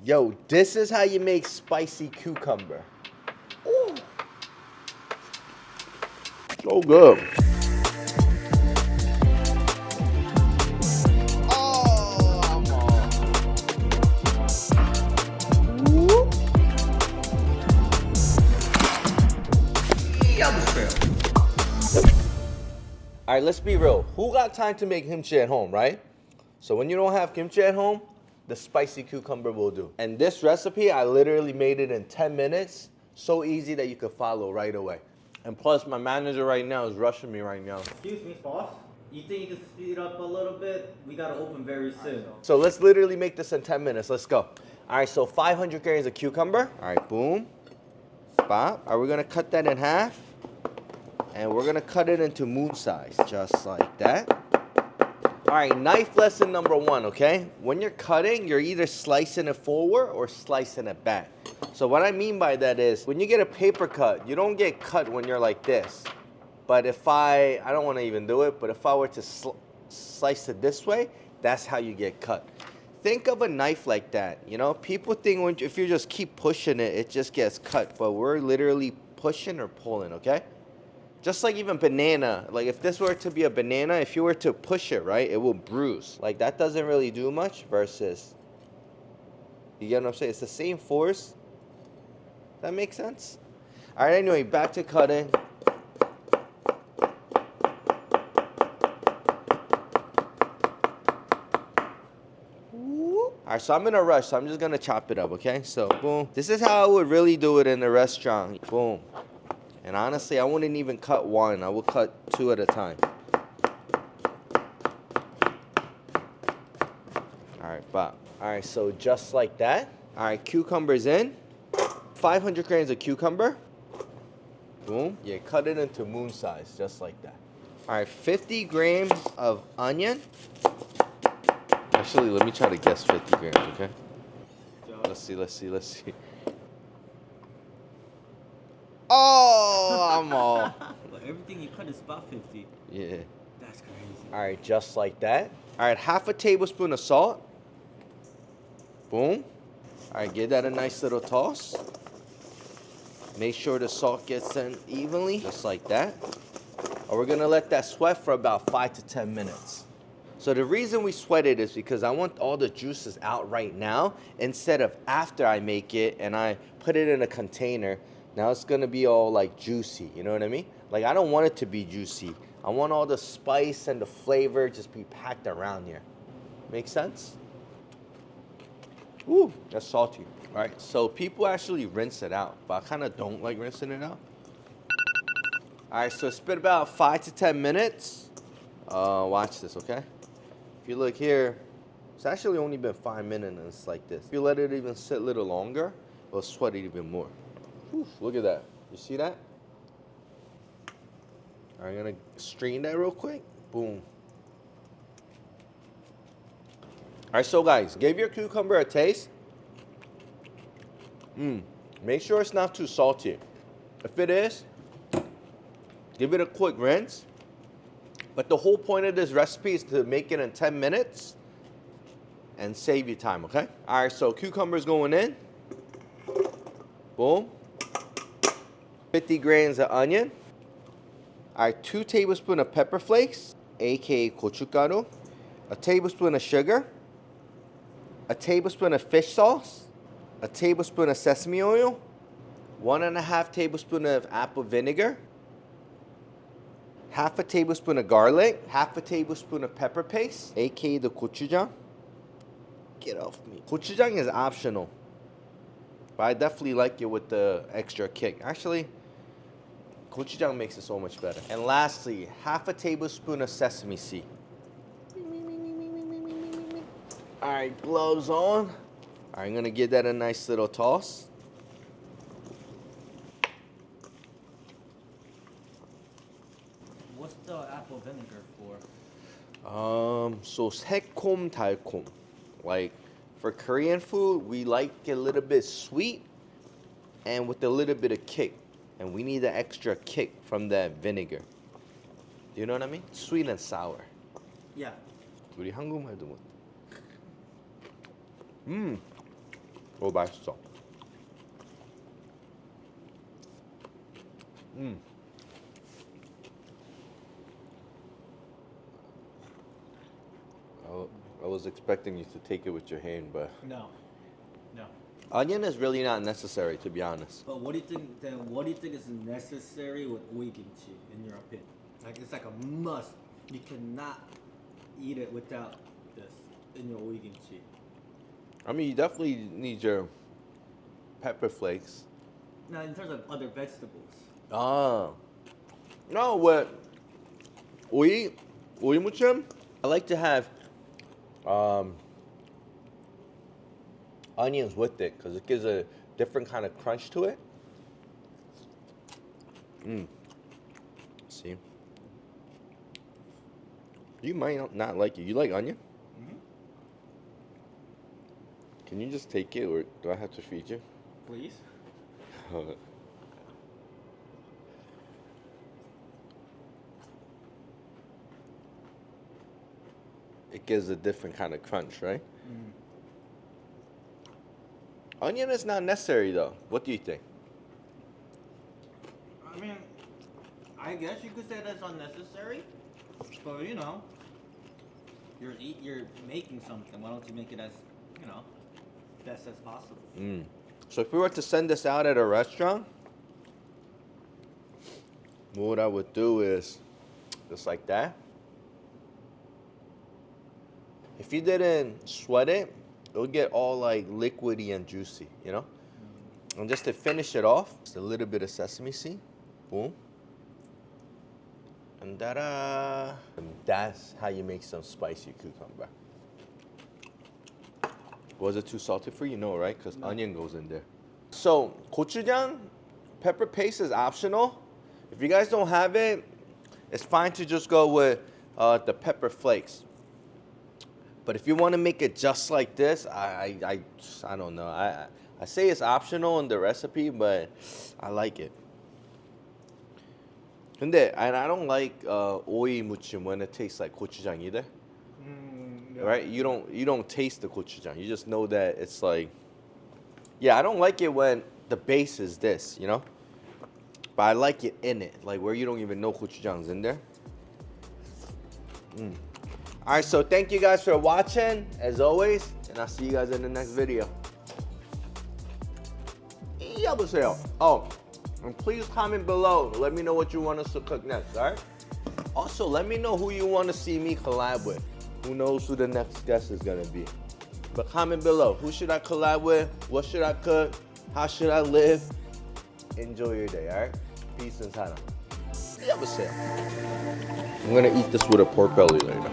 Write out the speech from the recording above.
Yo, this is how you make spicy cucumber. Ooh. So good. Oh, I'm all. Whoop. All right, let's be real. Who got time to make kimchi at home, right? So when you don't have kimchi at home, the spicy cucumber will do. And this recipe, I literally made it in 10 minutes. So easy that you could follow right away. And plus, my manager right now is rushing me right now. Excuse me, boss. You think you can speed up a little bit? We gotta open very soon. So let's literally make this in 10 minutes. Let's go. All right, so 500 grams of cucumber. All right, boom. Bop. All right, we're gonna cut that in half. And we're gonna cut it into moon size, just like that. All right, knife lesson number 1, okay? When you're cutting, you're either slicing it forward or slicing it back. So what I mean by that is, when you get a paper cut, you don't get cut when you're like this. But if I don't wanna even do it, but if I were to slice it this way, that's how you get cut. Think of a knife like that, you know? People think if you just keep pushing it, it just gets cut, but we're literally pushing or pulling, okay? Just like even banana, like if this were to be a banana, if you were to push it, right, it will bruise. Like that doesn't really do much versus, you get what I'm saying? It's the same force. That makes sense? All right, anyway, back to cutting. All right, so I'm in a rush, so I'm just gonna chop it up, okay? So, boom. This is how I would really do it in a restaurant. Boom. And honestly, I wouldn't even cut one. I would cut 2 at a time. All right, bop. All right, so just like that. All right, cucumbers in. 500 grams of cucumber. Boom. Yeah, cut it into moon size, just like that. All right, 50 grams of onion. Actually, let me try to guess 50 grams, okay? Let's see. Oh, I'm all. But everything you cut is about 50. Yeah. That's crazy. All right, just like that. All right, half a tablespoon of salt. Boom. All right, give that a nice little toss. Make sure the salt gets in evenly, just like that. And we're gonna let that sweat for about 5 to 10 minutes. So the reason we sweat it is because I want all the juices out right now instead of after I make it and I put it in a container. Now it's gonna be all like juicy, you know what I mean? Like I don't want it to be juicy. I want all the spice and the flavor just be packed around here. Make sense? Ooh, that's salty. All right, so people actually rinse it out, but I kind of don't like rinsing it out. All right, so it's been about 5 to 10 minutes. Watch this, okay? If you look here, it's actually only been 5 minutes and it's like this. If you let it even sit a little longer, it'll sweat it even more. Whew, look at that. You see that? All right, I'm gonna strain that real quick. Boom. All right, so guys, give your cucumber a taste. Make sure it's not too salty. If it is, give it a quick rinse. But the whole point of this recipe is to make it in 10 minutes and save you time, okay? All right, so cucumbers going in. Boom. 50 grams of onion. All right, 2 tablespoons of pepper flakes, aka gochugaru. A tablespoon of sugar. A tablespoon of fish sauce. A tablespoon of sesame oil. 1.5 tablespoons of apple vinegar. Half a tablespoon of garlic. Half a tablespoon of pepper paste, aka the gochujang. Get off me. Gochujang is optional, but I definitely like it with the extra kick. Actually, gochujang makes it so much better. And lastly, half a tablespoon of sesame seed. All right, gloves on. All right, I'm gonna give that a nice little toss. What's the apple vinegar for? So 새콤 달콤. Like for Korean food, we like it a little bit sweet and with a little bit of kick. And we need the extra kick from that vinegar. You know what I mean? Sweet and sour. Yeah. 우리 한국말도 못. 오, 맛있어. I was expecting you to take it with your hand, but No. No. onion is really not necessary, to be honest. But what do you think? Then what do you think is necessary with kimchi, in your opinion? Like it's like a must. You cannot eat it without this in your kimchi. I mean, you definitely need your pepper flakes. Now, in terms of other vegetables, Ah. No, what? 오이무침? I like to have onions with it because it gives a different kind of crunch to it. See? You might not like it. You like onion? Can you just take it, or do I have to feed you? please. It gives a different kind of crunch, right? Onion is not necessary, though. What do you think? I mean, I guess you could say that's unnecessary, but you know, you're making something. Why don't you make it as best as possible? So if we were to send this out at a restaurant, what I would do is just like that. If you didn't sweat it, it would get all like liquidy and juicy, you know? And just to finish it off, just a little bit of sesame seed. Boom. And ta-da! And that's how you make some spicy cucumber. Was it too salty for you? No, right? Because onion goes in there. So, gochujang, pepper paste is optional. If you guys don't have it, it's fine to just go with the pepper flakes. But if you want to make it just like this, I don't know. I say it's optional in the recipe, but I like it. And I don't like 오이무침 when it tastes like gochujang either. Right? You don't taste the gochujang. You just know that it's like, yeah, I don't like it when the base is this, you know? But I like it in it, like where you don't even know gochujang's in there. All right, so thank you guys for watching, as always, and I'll see you guys in the next video. 여보세요. Oh, and please comment below. Let me know what you want us to cook next, all right? Also, let me know who you want to see me collab with. Who knows who the next guest is going to be. But comment below. Who should I collab with? What should I cook? How should I live? Enjoy your day, all right? Peace and sana. 여보세요. I'm going to eat this with a pork belly later.